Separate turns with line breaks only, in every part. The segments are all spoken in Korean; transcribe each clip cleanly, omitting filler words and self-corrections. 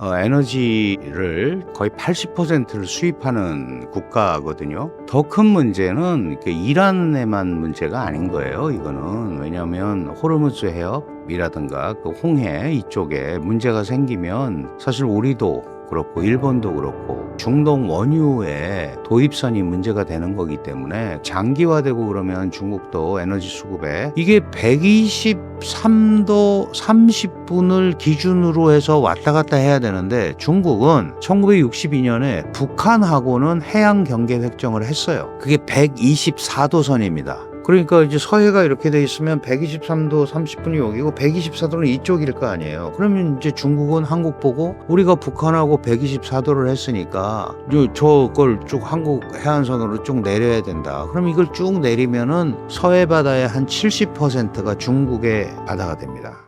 에너지를 거의 80%를 수입하는 국가거든요. 더 큰 문제는 이란에만 문제가 아닌 거예요. 이거는 왜냐하면 호르무즈 해협이라든가 그 홍해 이쪽에 문제가 생기면 사실 우리도 그렇고 일본도 그렇고 중동 원유의 도입선이 문제가 되는 거기 때문에 장기화되고 그러면 중국도 에너지 수급에 이게 123도 30분을 기준으로 해서 왔다 갔다 해야 되는데 중국은 1962년에 북한하고는 해양 경계 획정을 했어요. 그게 124도 선입니다. 그러니까 이제 서해가 이렇게 돼 있으면 123도 30분이 여기고 124도는 이쪽일 거 아니에요. 그러면 이제 중국은 한국 보고 우리가 북한하고 124도를 했으니까 저걸 쭉 한국 해안선으로 쭉 내려야 된다. 그럼 이걸 쭉 내리면은 서해 바다의 한 70%가 중국의 바다가 됩니다.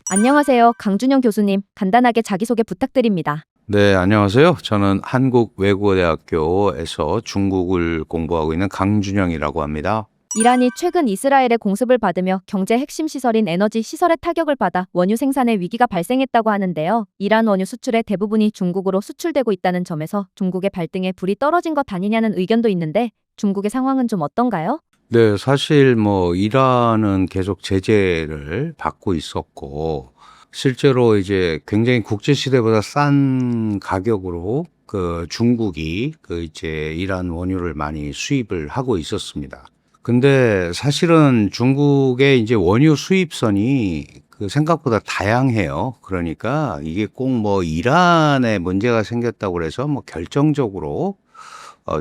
안녕하세요. 강준영 교수님, 간단하게 자기소개 부탁드립니다.
네, 안녕하세요. 저는 한국외국어대학교에서 중국을 공부하고 있는 강준영이라고 합니다.
이란이 최근 이스라엘의 공습을 받으며 경제 핵심 시설인 에너지 시설에 타격을 받아 원유 생산에 위기가 발생했다고 하는데요. 이란 원유 수출의 대부분이 중국으로 수출되고 있다는 점에서 중국의 발등에 불이 떨어진 것 아니냐는 의견도 있는데 중국의 상황은 좀 어떤가요?
네, 사실 이란은 계속 제재를 받고 있었고, 실제로 이제 굉장히 국제시대보다 싼 가격으로 중국이 이제 이란 원유를 많이 수입을 하고 있었습니다. 근데 사실은 중국의 이제 원유 수입선이 생각보다 다양해요. 그러니까 이게 꼭 이란에 문제가 생겼다고 그래서 결정적으로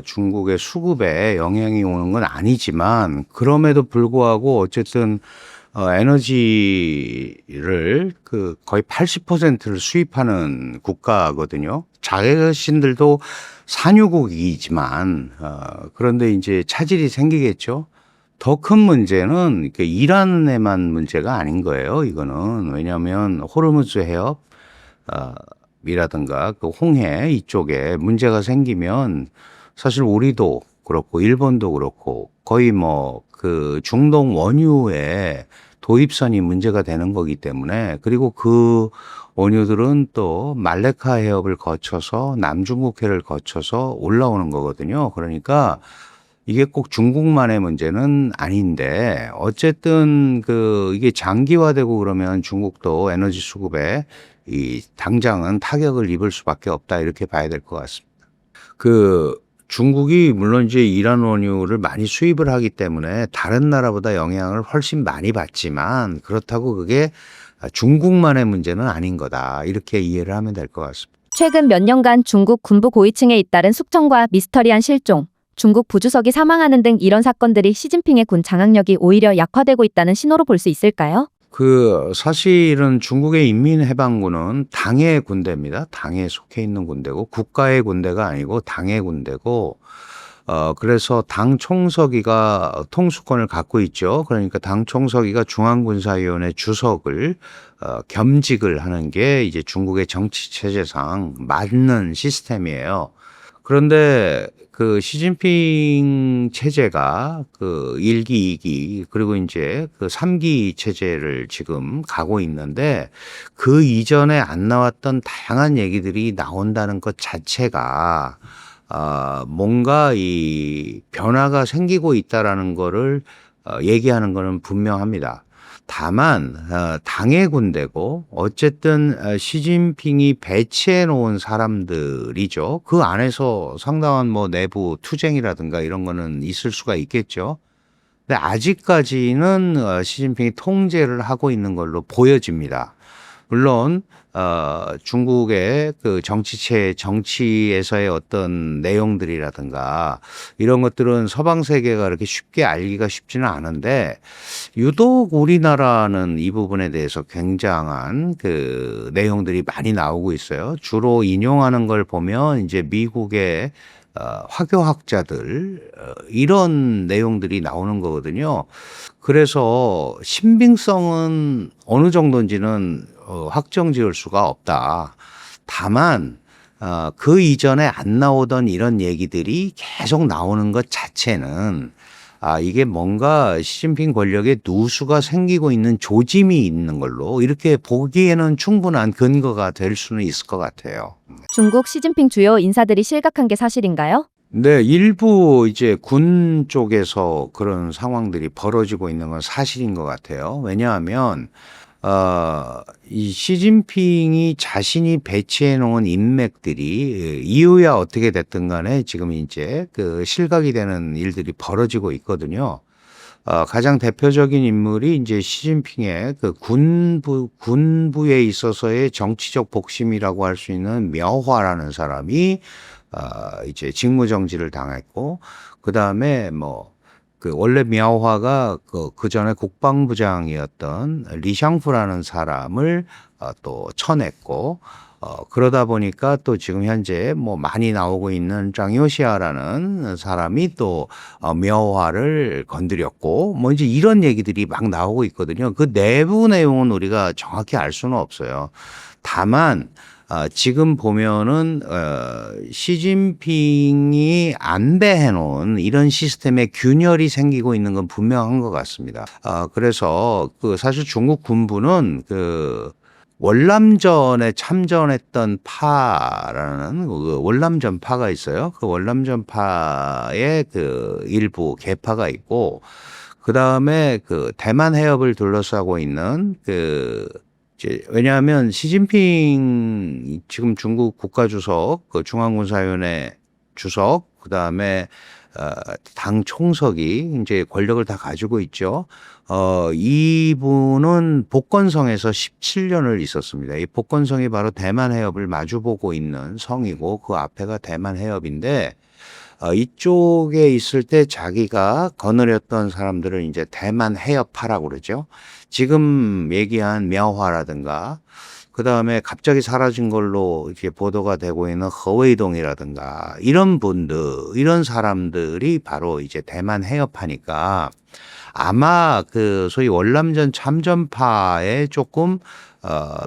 중국의 수급에 영향이 오는 건 아니지만 그럼에도 불구하고 어쨌든 에너지를 거의 80%를 수입하는 국가거든요. 자신들도 산유국이지만 그런데 이제 차질이 생기겠죠. 더 큰 문제는 이란에만 문제가 아닌 거예요. 이거는 왜냐하면 호르무즈 해협 이라든가 그 홍해 이쪽에 문제가 생기면 사실 우리도 그렇고 일본도 그렇고 거의 중동 원유의 도입선이 문제가 되는 거기 때문에 그리고 그 원유들은 또 말레카 해협을 거쳐서 남중국해를 거쳐서 올라오는 거거든요. 그러니까 이게 꼭 중국만의 문제는 아닌데 어쨌든 이게 장기화되고 그러면 중국도 에너지 수급에 당장은 타격을 입을 수밖에 없다 이렇게 봐야 될 것 같습니다. 중국이 물론 이제 이란 원유를 많이 수입을 하기 때문에 다른 나라보다 영향을 훨씬 많이 받지만 그렇다고 그게 중국만의 문제는 아닌 거다. 이렇게 이해를 하면 될 것 같습니다.
최근 몇 년간 중국 군부 고위층에 잇따른 숙청과 미스터리한 실종, 중국 부주석이 사망하는 등 이런 사건들이 시진핑의 군 장악력이 오히려 약화되고 있다는 신호로 볼 수 있을까요?
사실은 중국의 인민해방군은 당의 군대입니다. 당에 속해 있는 군대고 국가의 군대가 아니고 당의 군대고 그래서 당 총서기가 통수권을 갖고 있죠. 그러니까 당 총서기가 중앙군사위원회 주석을 겸직을 하는 게 이제 중국의 정치 체제상 맞는 시스템이에요. 그런데 시진핑 체제가 1기, 2기, 그리고 이제 3기 체제를 지금 가고 있는데 그 이전에 안 나왔던 다양한 얘기들이 나온다는 것 자체가 뭔가 이 변화가 생기고 있다라는 거를 얘기하는 거는 분명합니다. 다만 당의 군대고 어쨌든 시진핑이 배치해 놓은 사람들이죠. 그 안에서 상당한 내부 투쟁이라든가 이런 거는 있을 수가 있겠죠. 근데 아직까지는 시진핑이 통제를 하고 있는 걸로 보여집니다. 물론 중국의 정치에서의 어떤 내용들이라든가 이런 것들은 서방 세계가 그렇게 쉽게 알기가 쉽지는 않은데 유독 우리나라는 이 부분에 대해서 굉장한 내용들이 많이 나오고 있어요. 주로 인용하는 걸 보면 이제 미국의 화교학자들 이런 내용들이 나오는 거거든요. 그래서 신빙성은 어느 정도인지는 확정 지을 수가 없다. 다만 그 이전에 안 나오던 이런 얘기들이 계속 나오는 것 자체는 이게 뭔가 시진핑 권력에 누수가 생기고 있는 조짐이 있는 걸로 이렇게 보기에는 충분한 근거가 될 수는 있을 것 같아요.
중국 시진핑 주요 인사들이 실각한 게 사실인가요?
네, 일부 이제 군 쪽에서 그런 상황들이 벌어지고 있는 건 사실인 것 같아요. 왜냐하면 이 시진핑이 자신이 배치해 놓은 인맥들이 이유야 어떻게 됐든 간에 지금 이제 그 실각이 되는 일들이 벌어지고 있거든요. 가장 대표적인 인물이 이제 시진핑의 그 군부에 있어서의 정치적 복심이라고 할 수 있는 묘화라는 사람이 이제 직무정지를 당했고, 그 다음에 그 원래 미아오화가 그 전에 국방부장이었던 리샹프라는 사람을 또 쳐냈고, 그러다 보니까 또 지금 현재 많이 나오고 있는 장요시아라는 사람이 또 미아오화를 건드렸고, 이제 이런 얘기들이 막 나오고 있거든요. 그 내부 내용은 우리가 정확히 알 수는 없어요. 다만 지금 보면은 시진핑이 안배해 놓은 이런 시스템에 균열이 생기고 있는 건 분명한 것 같습니다. 그래서 그 사실 중국 군부는 그 월남전에 참전했던 파라는 그 월남전파가 있어요. 그 월남전파의 그 일부 계파가 있고, 그 다음에 그 대만 해협을 둘러싸고 있는 이제 왜냐하면 시진핑 지금 중국 국가주석, 그 중앙군사위원회 주석, 그 다음에 당 총석이 이제 권력을 다 가지고 있죠. 이분은 복건성에서 17년을 있었습니다. 이 복건성이 바로 대만 해협을 마주보고 있는 성이고 그 앞에가 대만 해협인데 이쪽에 있을 때 자기가 거느렸던 사람들을 이제 대만 해협파라고 그러죠. 지금 얘기한 미아화라든가 그 다음에 갑자기 사라진 걸로 이렇게 보도가 되고 있는 허웨이동이라든가 이런 분들, 이런 사람들이 바로 이제 대만 해협파니까 아마 그 소위 월남전 참전파에 조금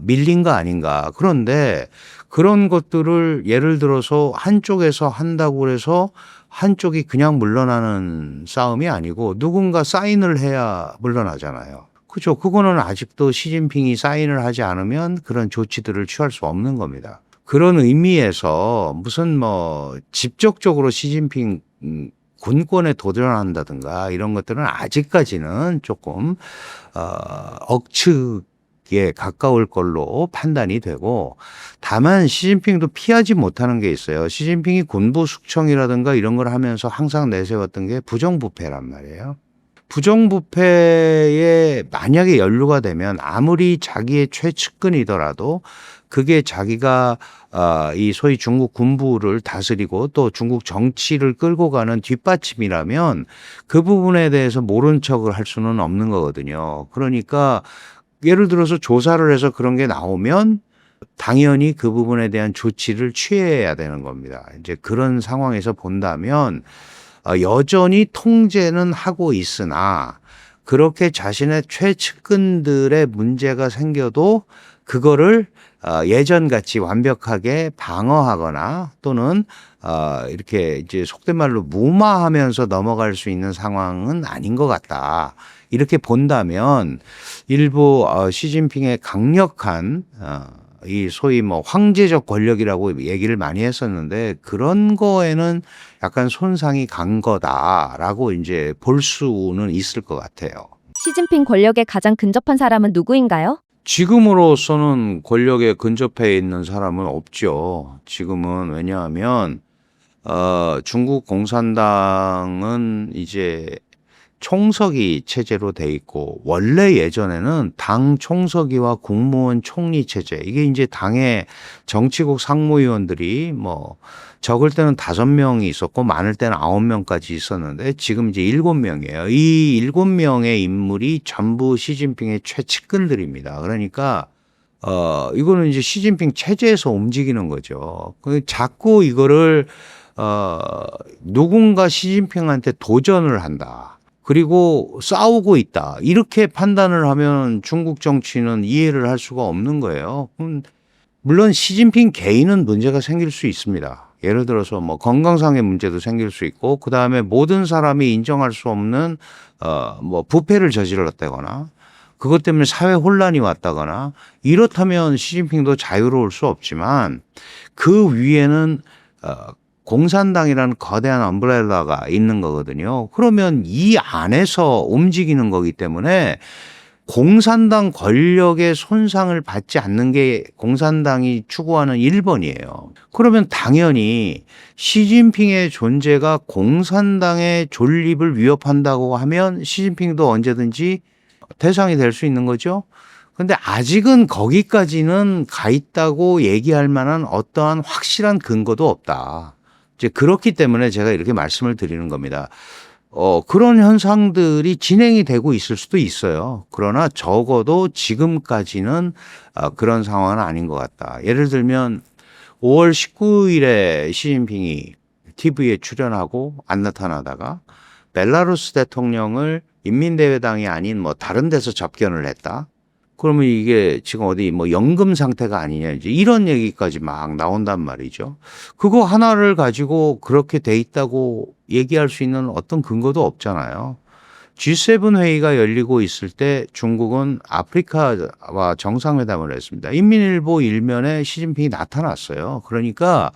밀린 거 아닌가. 그런데 그런 것들을 예를 들어서 한쪽에서 한다고 해서 한쪽이 그냥 물러나는 싸움이 아니고 누군가 사인을 해야 물러나잖아요. 그죠? 그거는 아직도 시진핑이 사인을 하지 않으면 그런 조치들을 취할 수 없는 겁니다. 그런 의미에서 무슨 직접적으로 시진핑 군권에 도전한다든가 이런 것들은 아직까지는 조금 억측에 가까울 걸로 판단이 되고, 다만 시진핑도 피하지 못하는 게 있어요. 시진핑이 군부 숙청이라든가 이런 걸 하면서 항상 내세웠던 게 부정부패란 말이에요. 부정부패에 만약에 연루가 되면 아무리 자기의 최측근이더라도 그게 자기가 이 소위 중국 군부를 다스리고 또 중국 정치를 끌고 가는 뒷받침이라면 그 부분에 대해서 모른 척을 할 수는 없는 거거든요. 그러니까 예를 들어서 조사를 해서 그런 게 나오면 당연히 그 부분에 대한 조치를 취해야 되는 겁니다. 이제 그런 상황에서 본다면 여전히 통제는 하고 있으나 그렇게 자신의 최측근들의 문제가 생겨도 그거를 예전같이 완벽하게 방어하거나 또는 이렇게 이제 속된 말로 무마하면서 넘어갈 수 있는 상황은 아닌 것 같다. 이렇게 본다면 일부 시진핑의 강력한 이 소위 황제적 권력이라고 얘기를 많이 했었는데 그런 거에는 약간 손상이 간 거다라고 이제 볼 수는 있을 것 같아요.
시진핑 권력에 가장 근접한 사람은 누구인가요?
지금으로서는 권력에 근접해 있는 사람은 없죠. 지금은 왜냐하면 중국 공산당은 이제 총서기 체제로 돼 있고 원래 예전에는 당 총서기와 국무원 총리 체제, 이게 이제 당의 정치국 상무위원들이 적을 때는 5명이 있었고 많을 때는 9명까지 있었는데 지금 이제 7명이에요. 이 7명의 인물이 전부 시진핑의 최측근들입니다. 그러니까 이거는 이제 시진핑 체제에서 움직이는 거죠. 자꾸 이거를 누군가 시진핑한테 도전을 한다. 그리고 싸우고 있다. 이렇게 판단을 하면 중국 정치는 이해를 할 수가 없는 거예요. 물론 시진핑 개인은 문제가 생길 수 있습니다. 예를 들어서 뭐 건강상의 문제도 생길 수 있고, 그 다음에 모든 사람이 인정할 수 없는 뭐 부패를 저질렀다거나, 그것 때문에 사회 혼란이 왔다거나, 이렇다면 시진핑도 자유로울 수 없지만, 그 위에는 공산당이라는 거대한 엄브렐라가 있는 거거든요. 그러면 이 안에서 움직이는 거기 때문에 공산당 권력의 손상을 받지 않는 게 공산당이 추구하는 1번이에요. 그러면 당연히 시진핑의 존재가 공산당의 존립을 위협한다고 하면 시진핑도 언제든지 대상이 될 수 있는 거죠. 근데 아직은 거기까지는 가 있다고 얘기할 만한 어떠한 확실한 근거도 없다. 이제 그렇기 때문에 제가 이렇게 말씀을 드리는 겁니다. 그런 현상들이 진행이 되고 있을 수도 있어요. 그러나 적어도 지금까지는 그런 상황은 아닌 것 같다. 예를 들면 5월 19일에 시진핑이 TV에 출연하고 안 나타나다가 벨라루스 대통령을 인민대회당이 아닌 뭐 다른 데서 접견을 했다. 그러면 이게 지금 어디 뭐 연금 상태가 아니냐 이제 이런 얘기까지 막 나온단 말이죠. 그거 하나를 가지고 그렇게 돼 있다고 얘기할 수 있는 어떤 근거도 없잖아요. G7 회의가 열리고 있을 때 중국은 아프리카와 정상회담을 했습니다. 인민일보 일면에 시진핑이 나타났어요. 그러니까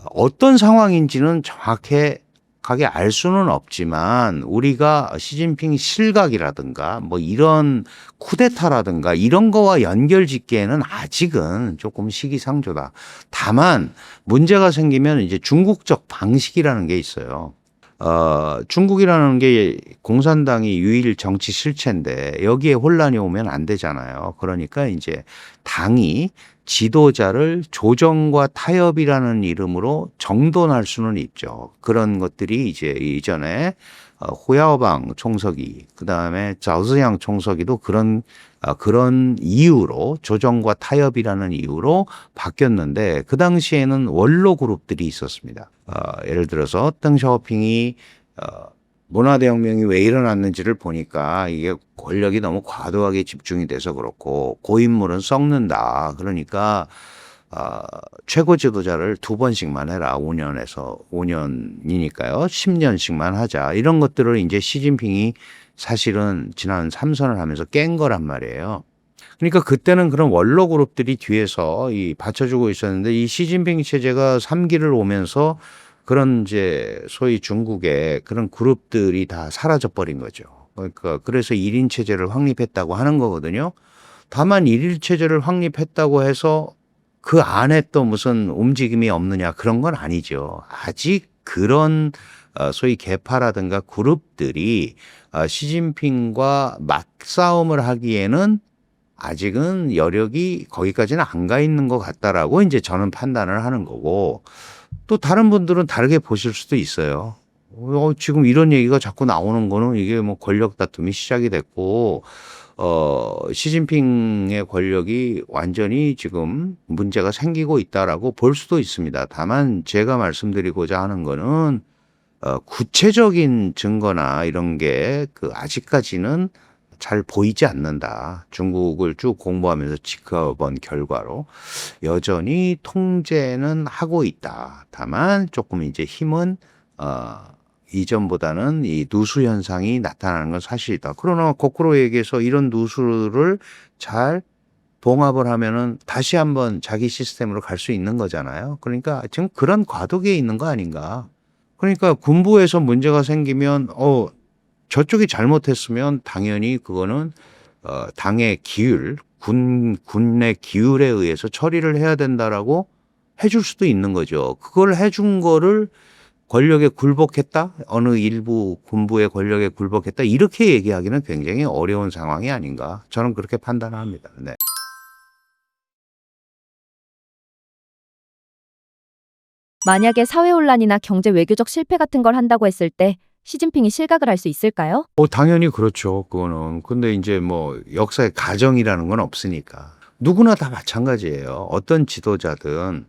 어떤 상황인지는 정확하게 알 수는 없지만 우리가 시진핑 실각이라든가 뭐 이런 쿠데타라든가 이런 거와 연결 짓기에는 아직은 조금 시기상조다. 다만 문제가 생기면 이제 중국적 방식이라는 게 있어요. 중국이라는 게 공산당이 유일 정치 실체인데 여기에 혼란이 오면 안 되잖아요. 그러니까 이제 당이 지도자를 조정과 타협이라는 이름으로 정돈할 수는 있죠. 그런 것들이 이제 이전에 후야오방 총서기, 그 다음에 자오즈양 총서기도 그런 이유로 조정과 타협이라는 이유로 바뀌었는데 그 당시에는 원로 그룹들이 있었습니다. 예를 들어서 덩샤오핑이 문화대혁명이 왜 일어났는지를 보니까 이게 권력이 너무 과도하게 집중이 돼서 그렇고 고인물은 썩는다. 그러니까 최고 지도자를 2번씩만 해라. 5년이니까요. 10년씩만 하자. 이런 것들을 이제 시진핑이 사실은 지난 3선을 하면서 깬 거란 말이에요. 그러니까 그때는 그런 원로 그룹들이 뒤에서 받쳐주고 있었는데 이 시진핑 체제가 3기를 오면서 그런 이제 소위 중국의 그런 그룹들이 다 사라져 버린 거죠. 그러니까 그래서 1인 체제를 확립했다고 하는 거거든요. 다만 1인 체제를 확립했다고 해서 그 안에 또 무슨 움직임이 없느냐 그런 건 아니죠. 아직 그런 소위 계파라든가 그룹들이 시진핑과 맞싸움을 하기에는 아직은 여력이 거기까지는 안 가 있는 것 같다라고 이제 저는 판단을 하는 거고 또 다른 분들은 다르게 보실 수도 있어요. 지금 이런 얘기가 자꾸 나오는 거는 이게 뭐 권력 다툼이 시작이 됐고 시진핑의 권력이 완전히 지금 문제가 생기고 있다라고 볼 수도 있습니다. 다만 제가 말씀드리고자 하는 거는 구체적인 증거나 이런 게 아직까지는 잘 보이지 않는다. 중국을 쭉 공부하면서 지켜본 결과로 여전히 통제는 하고 있다. 다만 조금 이제 힘은 이전보다는 이 누수 현상이 나타나는 건 사실이다. 그러나 거꾸로 얘기해서 이런 누수를 잘 봉합을 하면은 다시 한번 자기 시스템으로 갈 수 있는 거잖아요. 그러니까 지금 그런 과도기에 있는 거 아닌가. 그러니까 군부에서 문제가 생기면 저쪽이 잘못했으면 당연히 그거는 당의 기율, 군의 기율에 의해서 처리를 해야 된다라고 해줄 수도 있는 거죠. 그걸 해준 거를 권력에 굴복했다? 어느 일부 군부의 권력에 굴복했다? 이렇게 얘기하기는 굉장히 어려운 상황이 아닌가. 저는 그렇게 판단합니다. 네.
만약에 사회 혼란이나 경제 외교적 실패 같은 걸 한다고 했을 때 시진핑이 실각을 할 수 있을까요?
당연히 그렇죠. 그거는. 근데 이제 뭐 역사의 가정이라는 건 없으니까. 누구나 다 마찬가지예요. 어떤 지도자든,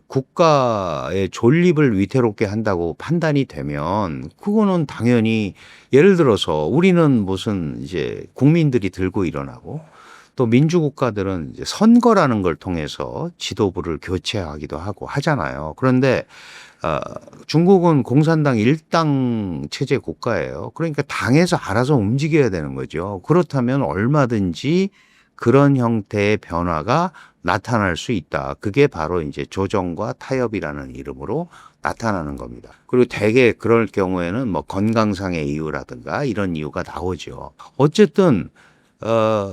국가의 존립을 위태롭게 한다고 판단이 되면 그거는 당연히 예를 들어서 우리는 무슨 이제 국민들이 들고 일어나고 또 민주국가들은 이제 선거라는 걸 통해서 지도부를 교체하기도 하고 하잖아요. 그런데 어, 중국은 공산당 일당 체제 국가예요. 그러니까 당에서 알아서 움직여야 되는 거죠. 그렇다면 얼마든지 그런 형태의 변화가 나타날 수 있다. 그게 바로 이제 조정과 타협이라는 이름으로 나타나는 겁니다. 그리고 대개 그럴 경우에는 뭐 건강상의 이유라든가 이런 이유가 나오죠. 어쨌든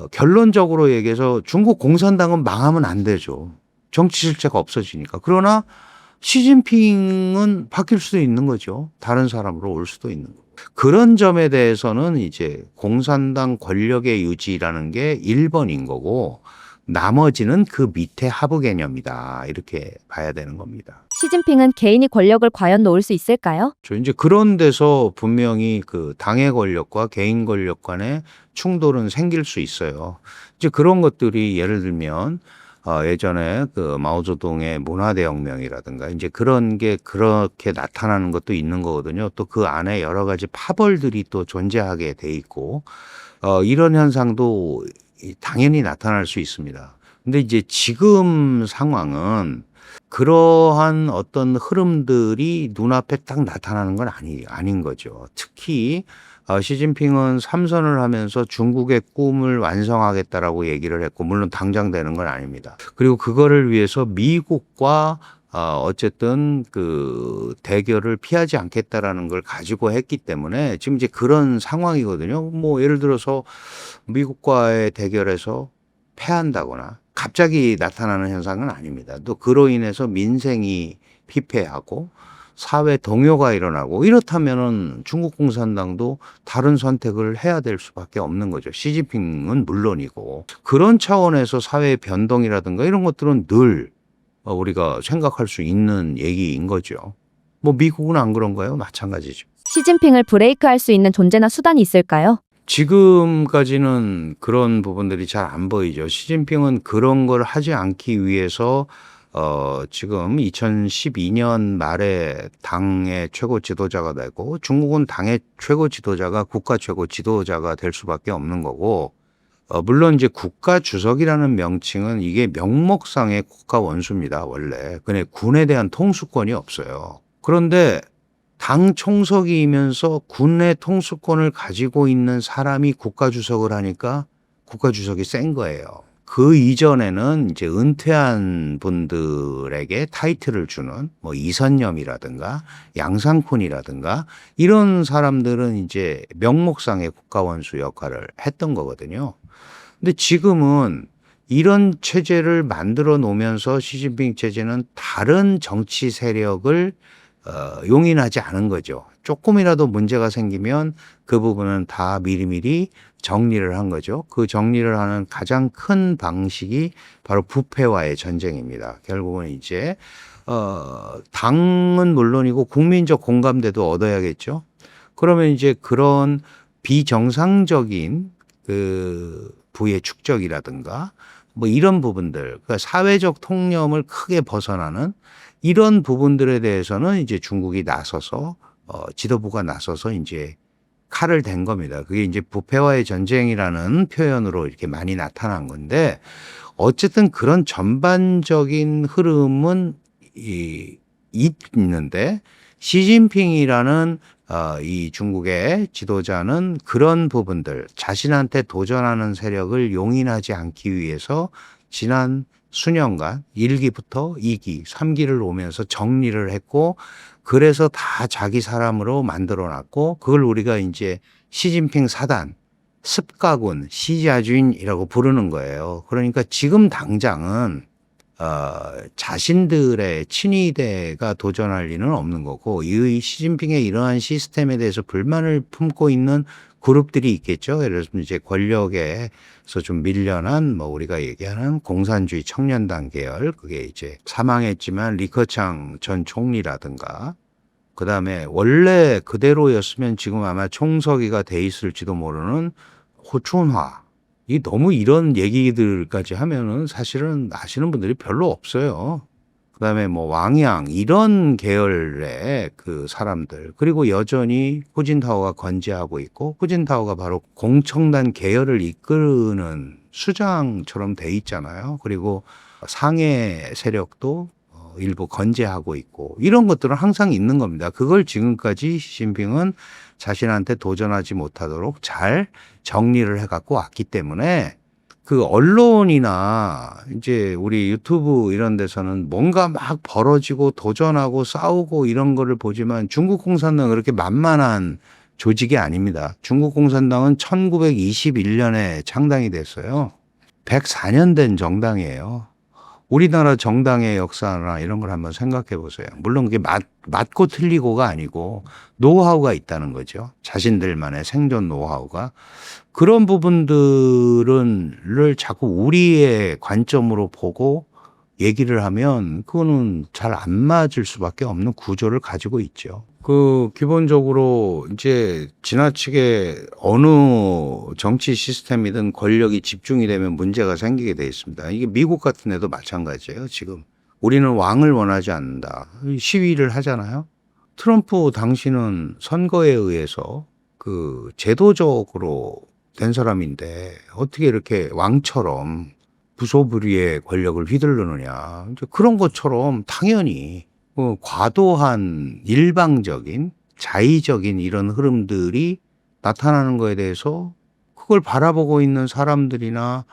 결론적으로 얘기해서 중국 공산당은 망하면 안 되죠. 정치 실체가 없어지니까. 그러나 시진핑은 바뀔 수도 있는 거죠. 다른 사람으로 올 수도 있는 거고. 그런 점에 대해서는 이제 공산당 권력의 유지라는 게 1번인 거고 나머지는 그 밑에 하부 개념이다. 이렇게 봐야 되는 겁니다.
시진핑은 개인이 권력을 과연 놓을 수 있을까요?
저 이제 그런 데서 분명히 그 당의 권력과 개인 권력 간의 충돌은 생길 수 있어요. 이제 그런 것들이 예를 들면 예전에 그 마오쩌둥의 문화대혁명이라든가 이제 그런 게 그렇게 나타나는 것도 있는 거거든요. 또 그 안에 여러 가지 파벌들이 또 존재하게 돼 있고 이런 현상도 당연히 나타날 수 있습니다. 근데 이제 지금 상황은 그러한 어떤 흐름들이 눈앞에 딱 나타나는 건 아닌 거죠. 특히 시진핑은 삼선을 하면서 중국의 꿈을 완성하겠다라고 얘기를 했고 물론 당장 되는 건 아닙니다. 그리고 그거를 위해서 미국과 어쨌든 그 대결을 피하지 않겠다라는 걸 가지고 했기 때문에 지금 이제 그런 상황이거든요. 뭐 예를 들어서 미국과의 대결에서 패한다거나 갑자기 나타나는 현상은 아닙니다. 또 그로 인해서 민생이 피폐하고 사회 동요가 일어나고 이렇다면은 중국 공산당도 다른 선택을 해야 될 수밖에 없는 거죠. 시진핑은 물론이고 그런 차원에서 사회 변동이라든가 이런 것들은 늘 우리가 생각할 수 있는 얘기인 거죠. 뭐 미국은 안 그런가요? 마찬가지죠.
시진핑을 브레이크할 수 있는 존재나 수단이 있을까요?
지금까지는 그런 부분들이 잘 안 보이죠. 시진핑은 그런 걸 하지 않기 위해서 지금 2012년 말에 당의 최고 지도자가 되고 중국은 당의 최고 지도자가 국가 최고 지도자가 될 수밖에 없는 거고 물론 이제 국가 주석이라는 명칭은 이게 명목상의 국가 원수입니다. 원래. 근데 군에 대한 통수권이 없어요. 그런데 당 총석이면서 군의 통수권을 가지고 있는 사람이 국가주석을 하니까 국가주석이 센 거예요. 그 이전에는 이제 은퇴한 분들에게 타이틀을 주는 뭐 이선념이라든가 양상쿤이라든가 이런 사람들은 이제 명목상의 국가원수 역할을 했던 거거든요. 근데 지금은 이런 체제를 만들어 놓으면서 시진핑 체제는 다른 정치 세력을 용인하지 않은 거죠. 조금이라도 문제가 생기면 그 부분은 다 미리미리 정리를 한 거죠. 그 정리를 하는 가장 큰 방식이 바로 부패와의 전쟁입니다. 결국은 이제 당은 물론이고 국민적 공감대도 얻어야겠죠. 그러면 이제 그런 비정상적인 그 부의 축적이라든가 뭐 이런 부분들, 그러니까 사회적 통념을 크게 벗어나는 이런 부분들에 대해서는 이제 중국이 나서서 지도부가 나서서 이제 칼을 댄 겁니다. 그게 이제 부패와의 전쟁이라는 표현으로 이렇게 많이 나타난 건데 어쨌든 그런 전반적인 흐름은 있는데 시진핑이라는 이 중국의 지도자는 그런 부분들 자신한테 도전하는 세력을 용인하지 않기 위해서 지난 수년간 1기부터 2기, 3기를 오면서 정리를 했고 그래서 다 자기 사람으로 만들어 놨고 그걸 우리가 이제 시진핑 사단, 습가군, 시자준이라고 부르는 거예요. 그러니까 지금 당장은 자신들의 친위대가 도전할 리는 없는 거고 이 시진핑의 이러한 시스템에 대해서 불만을 품고 있는 그룹들이 있겠죠. 예를 들면 이제 권력에서 좀 밀려난 뭐 우리가 얘기하는 공산주의 청년단 계열 그게 이제 사망했지만 리커창 전 총리라든가 그다음에 원래 그대로였으면 지금 아마 총서기가 돼 있을지도 모르는 호춘화 너무 이런 얘기들까지 하면은 사실은 아시는 분들이 별로 없어요. 그다음에 뭐 왕양 이런 계열의 그 사람들 그리고 여전히 후진타오가 건재하고 있고 후진타오가 바로 공청단 계열을 이끄는 수장처럼 돼 있잖아요. 그리고 상해 세력도 일부 건재하고 있고 이런 것들은 항상 있는 겁니다. 그걸 지금까지 시진핑은 자신한테 도전하지 못하도록 잘 정리를 해갖고 왔기 때문에 그 언론이나 이제 우리 유튜브 이런 데서는 뭔가 막 벌어지고 도전하고 싸우고 이런 거를 보지만 중국 공산당은 그렇게 만만한 조직이 아닙니다. 중국 공산당은 1921년에 창당이 됐어요. 104년 된 정당이에요. 우리나라 정당의 역사나 이런 걸 한번 생각해 보세요. 물론 그게 맞고 틀리고가 아니고 노하우가 있다는 거죠. 자신들만의 생존 노하우가. 그런 부분들을 자꾸 우리의 관점으로 보고 얘기를 하면 그거는 잘 안 맞을 수밖에 없는 구조를 가지고 있죠. 그 기본적으로 이제 지나치게 어느 정치 시스템이든 권력이 집중이 되면 문제가 생기게 돼 있습니다. 이게 미국 같은 데도 마찬가지예요. 지금 우리는 왕을 원하지 않는다. 시위를 하잖아요. 트럼프 당신은 선거에 의해서 그 제도적으로 된 사람인데 어떻게 이렇게 왕처럼 부소불위의 권력을 휘두르느냐. 이제 그런 것처럼 당연히 과도한 일방적인 자의적인 이런 흐름들이 나타나는 거에 대해서 그걸 바라보고 있는 사람들이나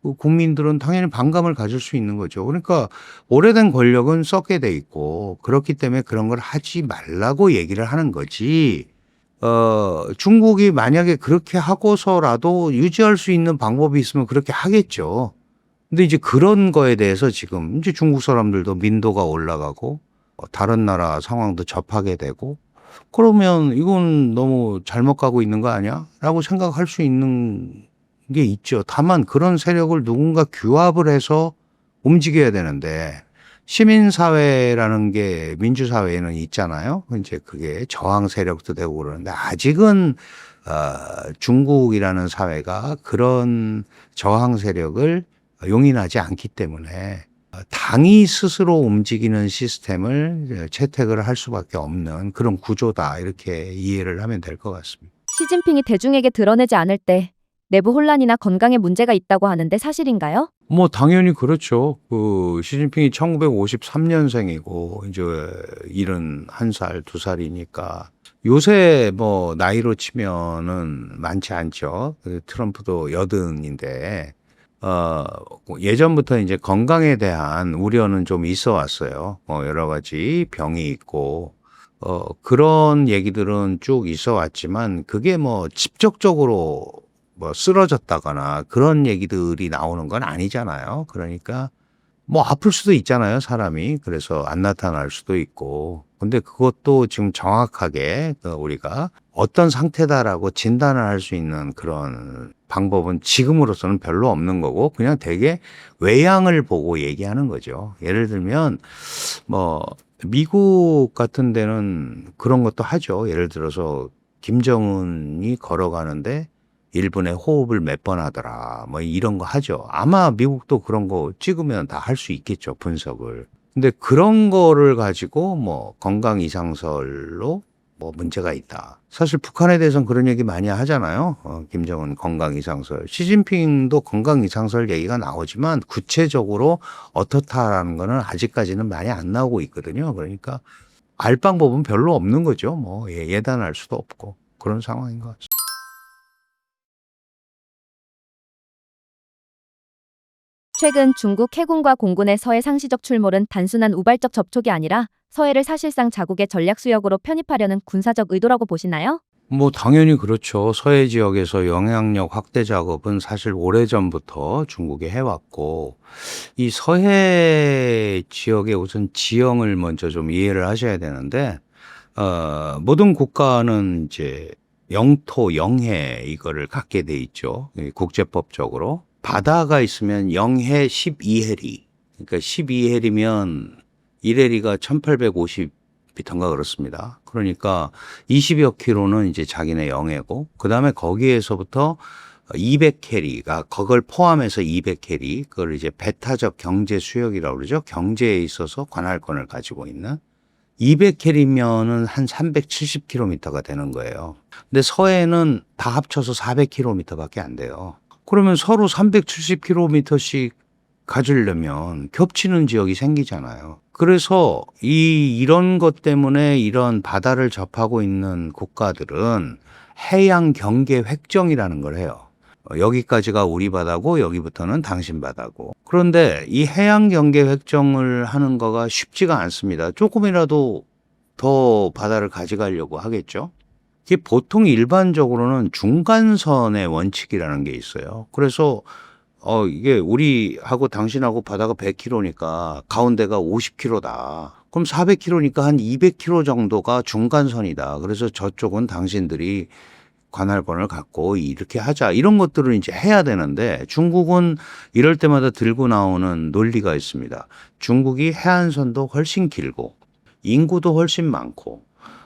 그 국민들은 당연히 반감을 가질 수 있는 거죠. 그러니까 오래된 권력은 썩게 돼 있고 그렇기 때문에 그런 걸 하지 말라고 얘기를 하는 거지. 중국이 만약에 그렇게 하고서라도 유지할 수 있는 방법이 있으면 그렇게 하겠죠. 근데 이제 그런 거에 대해서 지금 이제 중국 사람들도 민도가 올라가고 다른 나라 상황도 접하게 되고 그러면 이건 너무 잘못 가고 있는 거 아니야? 라고 생각할 수 있는 게 있죠. 다만 그런 세력을 누군가 규합을 해서 움직여야 되는데 시민사회라는 게 민주사회에는 있잖아요. 이제 그게 저항 세력도 되고 그러는데 아직은 중국이라는 사회가 그런 저항 세력을 용인하지 않기 때문에 당이 스스로 움직이는 시스템을 채택을 할 수밖에 없는 그런 구조다. 이렇게 이해를 하면 될 것 같습니다.
시진핑이 대중에게 드러내지 않을 때 내부 혼란이나 건강에 문제가 있다고 하는데 사실인가요?
뭐 당연히 그렇죠. 그 시진핑이 1953년생이고 이제 71살, 2살이니까 요새 뭐 나이로 치면은 많지 않죠. 그 트럼프도 80인데 예전부터 이제 건강에 대한 우려는 좀 있어 왔어요. 여러 가지 병이 있고 그런 얘기들은 쭉 있어 왔지만 그게 뭐 직접적으로 뭐 쓰러졌다거나 그런 얘기들이 나오는 건 아니잖아요. 그러니까 뭐 아플 수도 있잖아요, 사람이. 그래서 안 나타날 수도 있고. 근데 그것도 지금 정확하게 우리가 어떤 상태다라고 진단을 할 수 있는 그런 방법은 지금으로서는 별로 없는 거고 그냥 되게 외양을 보고 얘기하는 거죠. 예를 들면 뭐 미국 같은 데는 그런 것도 하죠. 예를 들어서 김정은이 걸어가는데 1분에 호흡을 몇 번 하더라. 뭐 이런 거 하죠. 아마 미국도 그런 거 찍으면 다 할 수 있겠죠. 분석을. 근데 그런 거를 가지고 뭐 건강 이상설로 뭐 문제가 있다. 사실 북한에 대해서는 그런 얘기 많이 하잖아요. 김정은 건강 이상설. 시진핑도 건강 이상설 얘기가 나오지만 구체적으로 어떻다라는 거는 아직까지는 많이 안 나오고 있거든요. 그러니까 알 방법은 별로 없는 거죠. 뭐 예단할 수도 없고 그런 상황인 것 같습니다.
최근 중국 해군과 공군의 서해 상시적 출몰은 단순한 우발적 접촉이 아니라 서해를 사실상 자국의 전략 수역으로 편입하려는 군사적 의도라고 보시나요?
뭐 당연히 그렇죠. 서해 지역에서 영향력 확대 작업은 사실 오래전부터 중국이 해왔고 이 서해 지역의 우선 지형을 먼저 좀 이해를 하셔야 되는데 모든 국가는 이제 영토, 영해 이거를 갖게 돼 있죠. 국제법적으로. 바다가 있으면 영해 12해리. 그러니까 12해리면 1해리가 1850m인가 그렇습니다. 그러니까 20여 킬로는 이제 자기네 영해고 그다음에 거기에서부터 200캐리가 그걸 포함해서 200캐리 그걸 이제 배타적 경제 수역이라고 그러죠. 경제에 있어서 관할권을 가지고 있는 200캐리면은 한 370km가 되는 거예요. 근데 서해는 다 합쳐서 400km밖에 안 돼요. 그러면 서로 370km씩 가지려면 겹치는 지역이 생기잖아요. 그래서 이런 것 때문에 이런 바다를 접하고 있는 국가들은 해양 경계 획정이라는 걸 해요. 여기까지가 우리 바다고 여기부터는 당신 바다고. 그런데 이 해양 경계 획정을 하는 거가 쉽지가 않습니다. 조금이라도 더 바다를 가져가려고 하겠죠. 이게 보통 일반적으로는 중간선의 원칙이라는 게 있어요. 그래서 이게 우리하고 당신하고 바다가 100km니까 가운데가 50km다. 그럼 400km니까 한 200km 정도가 중간선이다. 그래서 저쪽은 당신들이 관할권을 갖고 이렇게 하자. 이런 것들을 이제 해야 되는데 중국은 이럴 때마다 들고 나오는 논리가 있습니다. 중국이 해안선도 훨씬 길고 인구도 훨씬 많고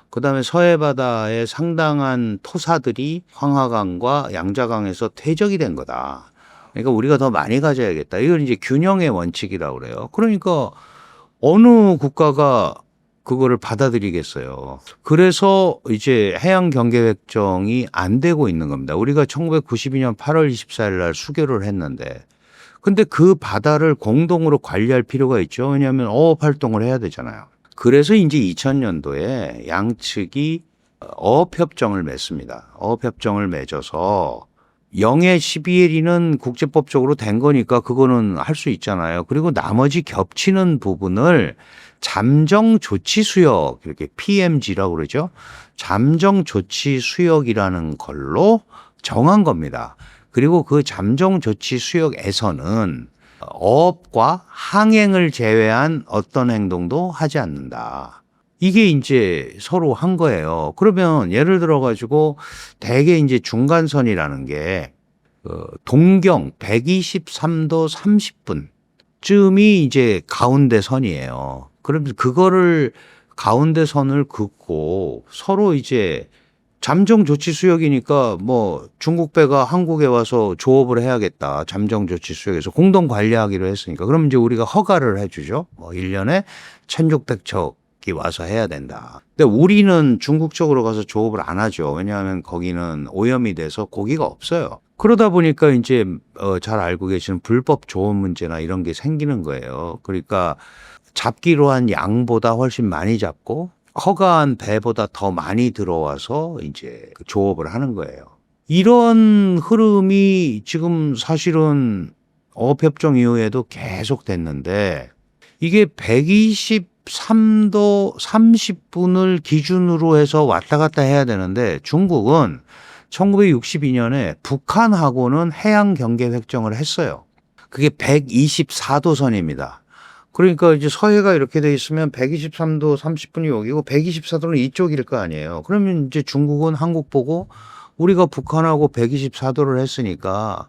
그다음에 서해 바다에 상당한 토사들이 황하강과 양자강에서 퇴적이 된 거다. 그러니까 우리가 더 많이 가져야겠다. 이걸 이제 균형의 원칙이라고 그래요. 그러니까 어느 국가가 그거를 받아들이겠어요. 그래서 이제 해양 경계 획정이 안 되고 있는 겁니다. 우리가 1992년 8월 24일 날 수교를 했는데 근데 그 바다를 공동으로 관리할 필요가 있죠. 왜냐하면 어업 활동을 해야 되잖아요. 그래서 이제 2000년도에 양측이 어업협정을 맺습니다. 어업협정을 맺어서 영해 12일이는 국제법적으로 된 거니까 그거는 할 수 있잖아요. 그리고 나머지 겹치는 부분을 잠정조치수역, 이렇게 PMG라고 그러죠. 잠정조치수역이라는 걸로 정한 겁니다. 그리고 그 잠정조치수역에서는 어업과 항행을 제외한 어떤 행동도 하지 않는다. 이게 이제 서로 한 거예요. 그러면 예를 들어 가지고 대개 이제 중간선이라는 게 동경 123도 30분쯤이 이제 가운데 선이에요. 그러면 그거를 가운데 선을 긋고 서로 이제 잠정 조치 수역이니까 뭐 중국 배가 한국에 와서 조업을 해야겠다. 잠정 조치 수역에서 공동 관리하기로 했으니까. 그럼 이제 우리가 허가를 해주죠. 뭐 1년에 1,600척이 와서 해야 된다. 근데 우리는 중국 쪽으로 가서 조업을 안 하죠. 왜냐하면 거기는 오염이 돼서 고기가 없어요. 그러다 보니까 이제 잘 알고 계시는 불법 조업 문제나 이런 게 생기는 거예요. 그러니까 잡기로 한 양보다 훨씬 많이 잡고 허가한 배보다 더 많이 들어와서 이제 조업을 하는 거예요. 이런 흐름이 지금 사실은 어업협정 이후에도 계속 됐는데 이게 123도 30분을 기준으로 해서 왔다 갔다 해야 되는데 중국은 1962년에 북한하고는 해양 경계 획정을 했어요. 그게 124도 선입니다. 그러니까 이제 서해가 이렇게 돼 있으면 123도 30분이 여기고 124도는 이쪽일 거 아니에요. 그러면 이제 중국은 한국 보고 우리가 북한하고 124도를 했으니까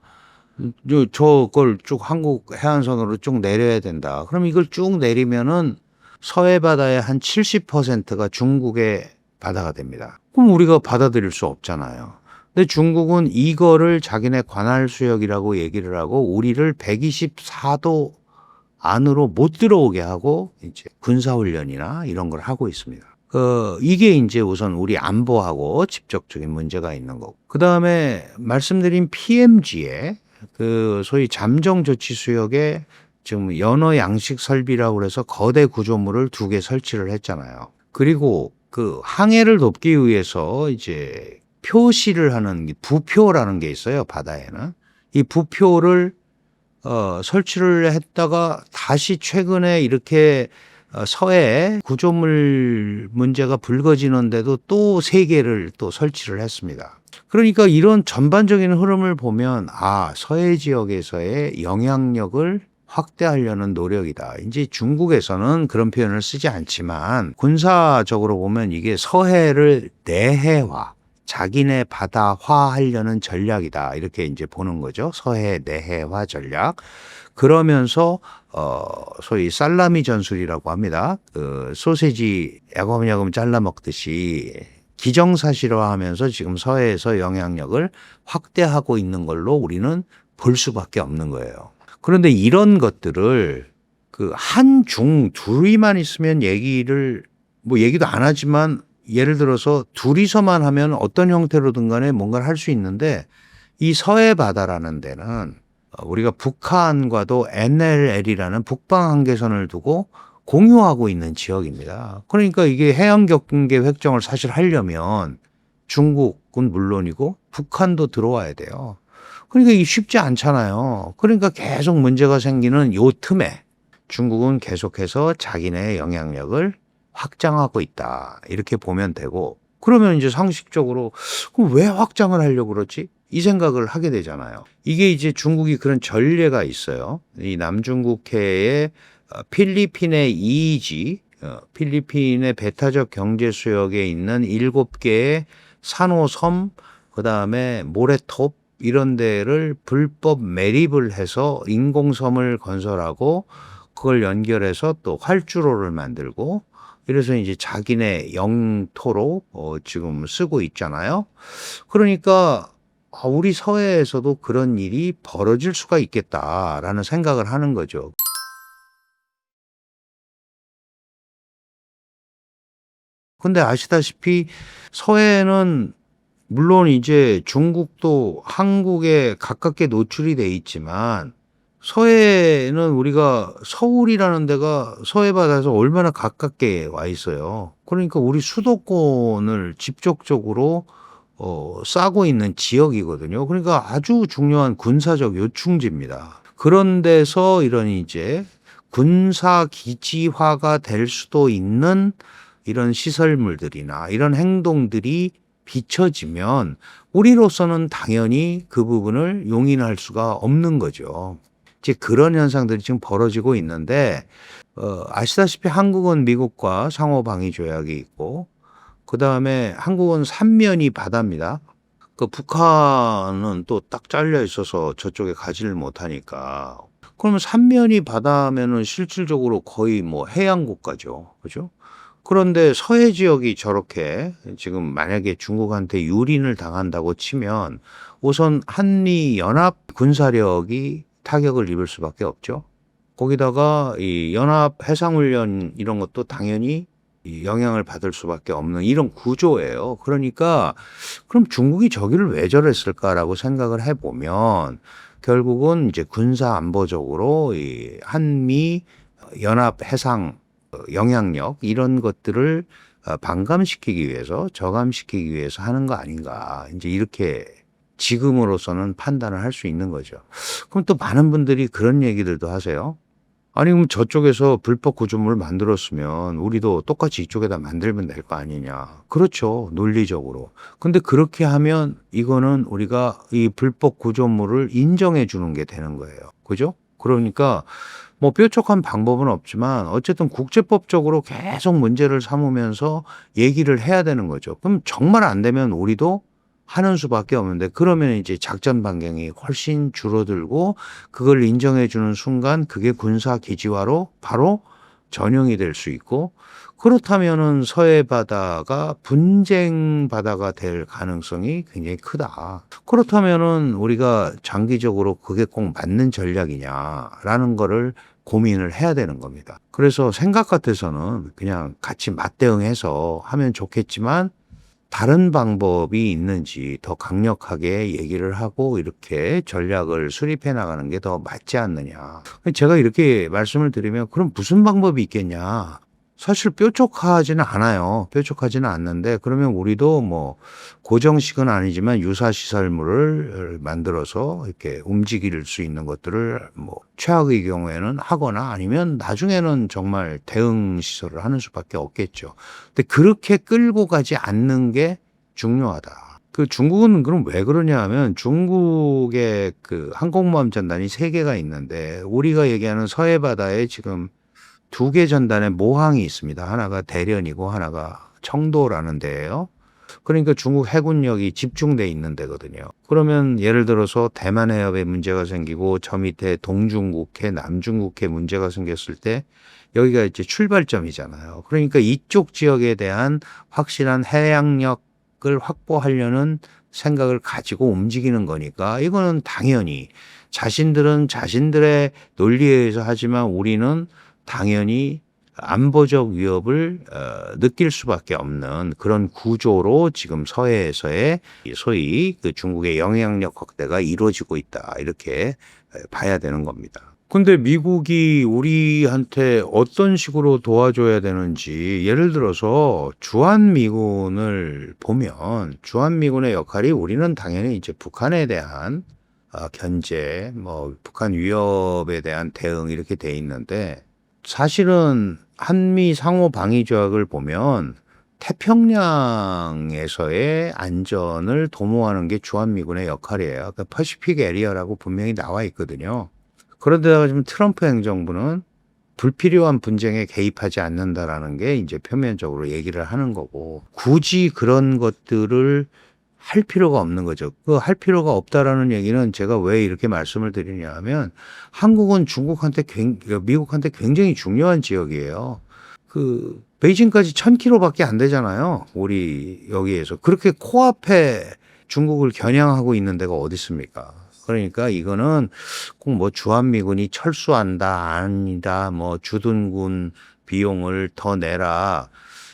저걸 쭉 한국 해안선으로 쭉 내려야 된다. 그럼 이걸 쭉 내리면은 서해 바다의 한 70%가 중국의 바다가 됩니다. 그럼 우리가 받아들일 수 없잖아요. 근데 중국은 이거를 자기네 관할 수역이라고 얘기를 하고 우리를 124도 안으로 못 들어오게 하고 이제 군사훈련이나 이런 걸 하고 있습니다. 이게 이제 우선 우리 안보하고 직접적인 문제가 있는 거고. 그 다음에 말씀드린 PMG에 그 소위 잠정조치수역에 지금 연어 양식 설비라고 그래서 거대 구조물을 2개 설치를 했잖아요. 그리고 그 항해를 돕기 위해서 이제 표시를 하는 부표라는 게 있어요. 바다에는. 이 부표를 설치를 했다가 다시 최근에 이렇게 서해 구조물 문제가 불거지는데도 또 3개를 또 설치를 했습니다. 그러니까 이런 전반적인 흐름을 보면 서해 지역에서의 영향력을 확대하려는 노력이다. 이제 중국에서는 그런 표현을 쓰지 않지만 군사적으로 보면 이게 서해를 내해화, 자기네 바다화하려는 전략이다. 이렇게 이제 보는 거죠. 서해 내해화 전략. 그러면서 소위 살라미 전술이라고 합니다. 그 소세지 야금야금 잘라 먹듯이 기정사실화하면서 지금 서해에서 영향력을 확대하고 있는 걸로 우리는 볼 수밖에 없는 거예요. 그런데 이런 것들을 그 한중 둘이만 있으면 얘기도 안 하지만 예를 들어서 둘이서만 하면 어떤 형태로든 간에 뭔가를 할 수 있는데 이 서해 바다라는 데는 우리가 북한과도 NLL이라는 북방 한계선을 두고 공유하고 있는 지역입니다. 그러니까 이게 해양 경계 획정을 사실 하려면 중국은 물론이고 북한도 들어와야 돼요. 그러니까 이게 쉽지 않잖아요. 그러니까 계속 문제가 생기는 요 틈에 중국은 계속해서 자기네 영향력을 확장하고 있다. 이렇게 보면 되고, 그러면 이제 상식적으로 그럼 왜 확장을 하려고 그러지? 이 생각을 하게 되잖아요. 이게 이제 중국이 그런 전례가 있어요. 이 남중국해의 필리핀의 이이지, 필리핀의 배타적 경제 수역에 있는 7개의 산호섬, 그다음에 모래톱 이런 데를 불법 매립을 해서 인공섬을 건설하고 그걸 연결해서 또 활주로를 만들고 이래서 이제 자기네 영토로 지금 쓰고 있잖아요. 그러니까 우리 서해에서도 그런 일이 벌어질 수가 있겠다라는 생각을 하는 거죠. 근데 아시다시피 서해는 물론 이제 중국도 한국에 가깝게 노출이 돼 있지만 서해는 우리가 서울이라는 데가 서해 바다에서 얼마나 가깝게 와 있어요. 그러니까 우리 수도권을 직접적으로 싸고 있는 지역이거든요. 그러니까 아주 중요한 군사적 요충지입니다. 그런 데서 이런 이제 군사 기지화가 될 수도 있는 이런 시설물들이나 이런 행동들이 비춰지면 우리로서는 당연히 그 부분을 용인할 수가 없는 거죠. 이제 그런 현상들이 지금 벌어지고 있는데 아시다시피 한국은 미국과 상호 방위 조약이 있고 그다음에 한국은 삼면이 바다입니다. 그 북한은 또 딱 잘려 있어서 저쪽에 가지를 못하니까 그러면 삼면이 바다면은 실질적으로 거의 뭐 해양 국가죠. 그죠? 그런데 서해 지역이 저렇게 지금 만약에 중국한테 유린을 당한다고 치면 우선 한미 연합 군사력이 타격을 입을 수밖에 없죠. 거기다가 이 연합 해상훈련 이런 것도 당연히 이 영향을 받을 수밖에 없는 이런 구조예요. 그러니까 그럼 중국이 저기를 왜 저랬을까라고 생각을 해보면 결국은 이제 군사 안보적으로 이 한미 연합 해상 영향력 이런 것들을 반감시키기 위해서 저감시키기 위해서 하는 거 아닌가 이제 이렇게 지금으로서는 판단을 할 수 있는 거죠. 그럼 또 많은 분들이 그런 얘기들도 하세요. 아니 그럼 저쪽에서 불법 구조물을 만들었으면 우리도 똑같이 이쪽에다 만들면 될 거 아니냐. 그렇죠. 논리적으로. 근데 그렇게 하면 이거는 우리가 이 불법 구조물을 인정해 주는 게 되는 거예요. 그죠? 그러니까 뭐 뾰족한 방법은 없지만 어쨌든 국제법적으로 계속 문제를 삼으면서 얘기를 해야 되는 거죠. 그럼 정말 안 되면 우리도 하는 수밖에 없는데 그러면 이제 작전 반경이 훨씬 줄어들고 그걸 인정해 주는 순간 그게 군사 기지화로 바로 전용이 될 수 있고 그렇다면은 서해 바다가 분쟁 바다가 될 가능성이 굉장히 크다. 그렇다면은 우리가 장기적으로 그게 꼭 맞는 전략이냐라는 거를 고민을 해야 되는 겁니다. 그래서 생각 같아서는 그냥 같이 맞대응해서 하면 좋겠지만 다른 방법이 있는지 더 강력하게 얘기를 하고 이렇게 전략을 수립해 나가는 게 더 맞지 않느냐. 제가 이렇게 말씀을 드리면 그럼 무슨 방법이 있겠냐. 사실 뾰족하지는 않아요. 뾰족하지는 않는데 그러면 우리도 뭐 고정식은 아니지만 유사 시설물을 만들어서 이렇게 움직일 수 있는 것들을 뭐 최악의 경우에는 하거나 아니면 나중에는 정말 대응 시설을 하는 수밖에 없겠죠. 근데 그렇게 끌고 가지 않는 게 중요하다. 그 중국은 그럼 왜 그러냐 하면 중국의 그 항공모함 전단이 3개가 있는데 우리가 얘기하는 서해 바다에 지금 2개 전단에 모항이 있습니다. 하나가 대련이고 하나가 청도라는 데예요. 그러니까 중국 해군력이 집중돼 있는 데거든요. 그러면 예를 들어서 대만 해협에 문제가 생기고 저 밑에 동중국해, 남중국해 문제가 생겼을 때 여기가 이제 출발점이잖아요. 그러니까 이쪽 지역에 대한 확실한 해양력 전략을 확보하려는 생각을 가지고 움직이는 거니까 이거는 당연히 자신들은 자신들의 논리에 의해서 하지만 우리는 당연히 안보적 위협을 느낄 수밖에 없는 그런 구조로 지금 서해에서의 소위 그 중국의 영향력 확대가 이루어지고 있다. 이렇게 봐야 되는 겁니다. 근데 미국이 우리한테 어떤 식으로 도와줘야 되는지 예를 들어서 주한미군을 보면 주한미군의 역할이 우리는 당연히 이제 북한에 대한 견제, 뭐 북한 위협에 대한 대응 이렇게 돼 있는데 사실은 한미 상호 방위 조약을 보면 태평양에서의 안전을 도모하는 게 주한미군의 역할이에요. 그 퍼시픽 에리어라고 분명히 나와 있거든요. 그런데다가 지금 트럼프 행정부는 불필요한 분쟁에 개입하지 않는다라는 게 이제 표면적으로 얘기를 하는 거고 굳이 그런 것들을 할 필요가 없는 거죠. 그 할 필요가 없다라는 얘기는 제가 왜 이렇게 말씀을 드리냐 하면 한국은 미국한테 굉장히 중요한 지역이에요. 그 베이징까지 1000km밖에 안 되잖아요. 우리 여기에서. 그렇게 코앞에 중국을 겨냥하고 있는 데가 어디 있습니까? 그러니까 이거는 꼭 뭐 주한미군이 철수한다, 아니다, 뭐 주둔군 비용을 더 내라.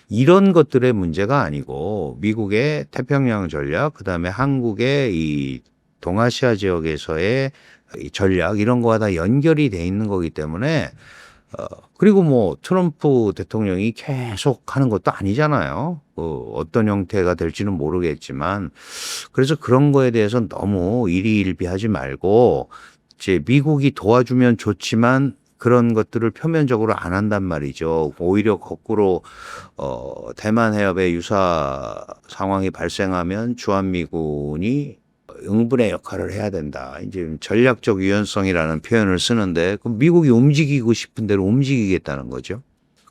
이런 것들의 문제가 아니고 미국의 태평양 전략, 그다음에 한국의 이 동아시아 지역에서의 이 전략 이런 거와 다 연결이 돼 있는 거기 때문에 그리고 뭐 트럼프 대통령이 계속 하는 것도 아니잖아요. 어떤 형태가 될지는 모르겠지만 그래서 그런 거에 대해서 너무 일희일비하지 말고 이제 미국이 도와주면 좋지만 그런 것들을 표면적으로 안 한단 말이죠. 오히려 거꾸로 대만 해협에 유사 상황이 발생하면 주한미군이 응분의 역할을 해야 된다. 이제 전략적 유연성이라는 표현을 쓰는데 그럼 미국이 움직이고 싶은 대로 움직이겠다는 거죠.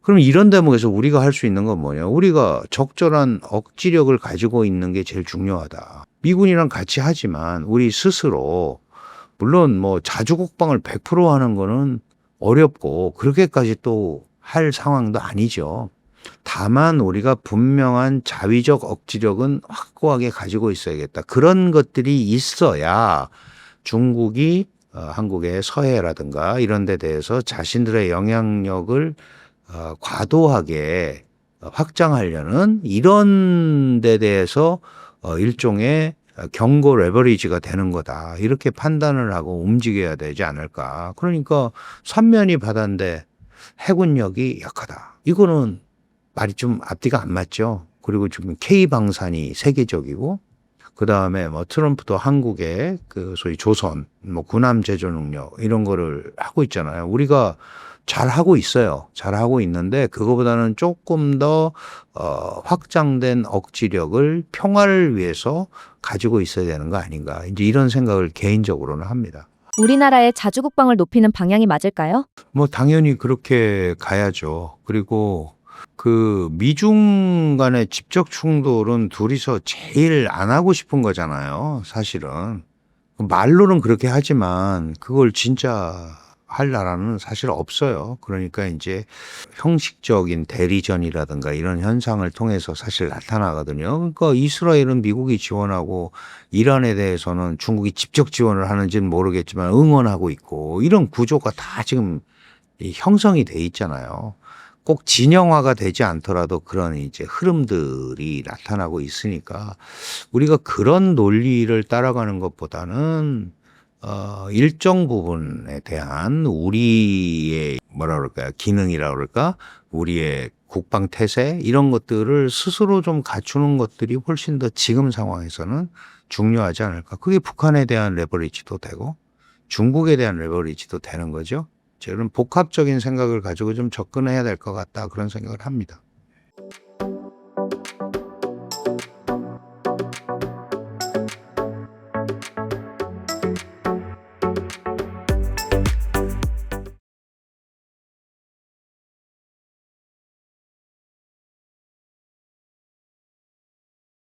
그럼 이런 대목에서 우리가 할 수 있는 건 뭐냐? 우리가 적절한 억지력을 가지고 있는 게 제일 중요하다. 미군이랑 같이 하지만 우리 스스로 물론 뭐 자주국방을 100% 하는 거는 어렵고 그렇게까지 또 할 상황도 아니죠. 다만 우리가 분명한 자위적 억지력은 확고하게 가지고 있어야겠다. 그런 것들이 있어야 중국이 한국의 서해라든가 이런 데 대해서 자신들의 영향력을 과도하게 확장하려는 이런 데 대해서 일종의 경고 레버리지가 되는 거다. 이렇게 판단을 하고 움직여야 되지 않을까. 그러니까 삼면이 바다인데 해군력이 약하다. 이거는 말이 좀 앞뒤가 안 맞죠. 그리고 지금 K방산이 세계적이고 그다음에 뭐 트럼프도 한국의 그 소위 조선 뭐 군함 제조 능력 이런 거를 하고 있잖아요. 우리가 잘 하고 있어요. 잘 하고 있는데 그거보다는 조금 더 확장된 억지력을 평화를 위해서 가지고 있어야 되는 거 아닌가. 이제 이런 생각을 개인적으로는 합니다.
우리나라의 자주국방을 높이는 방향이 맞을까요?
뭐 당연히 그렇게 가야죠. 그리고 그 미중 간의 직접 충돌은 둘이서 제일 안 하고 싶은 거잖아요. 사실은. 말로는 그렇게 하지만 그걸 진짜 할 나라는 사실 없어요. 그러니까 이제 형식적인 대리전이라든가 이런 현상을 통해서 사실 나타나거든요. 그러니까 이스라엘은 미국이 지원하고 이란에 대해서는 중국이 직접 지원을 하는지는 모르겠지만 응원하고 있고 이런 구조가 다 지금 형성이 돼 있잖아요. 꼭 진영화가 되지 않더라도 그런 이제 흐름들이 나타나고 있으니까 우리가 그런 논리를 따라가는 것보다는 일정 부분에 대한 우리의 뭐라 그럴까요? 기능이라 그럴까? 우리의 국방 태세 이런 것들을 스스로 좀 갖추는 것들이 훨씬 더 지금 상황에서는 중요하지 않을까? 그게 북한에 대한 레버리지도 되고 중국에 대한 레버리지도 되는 거죠. 저는 복합적인 생각을 가지고 좀 접근해야 될 것 같다 그런 생각을 합니다.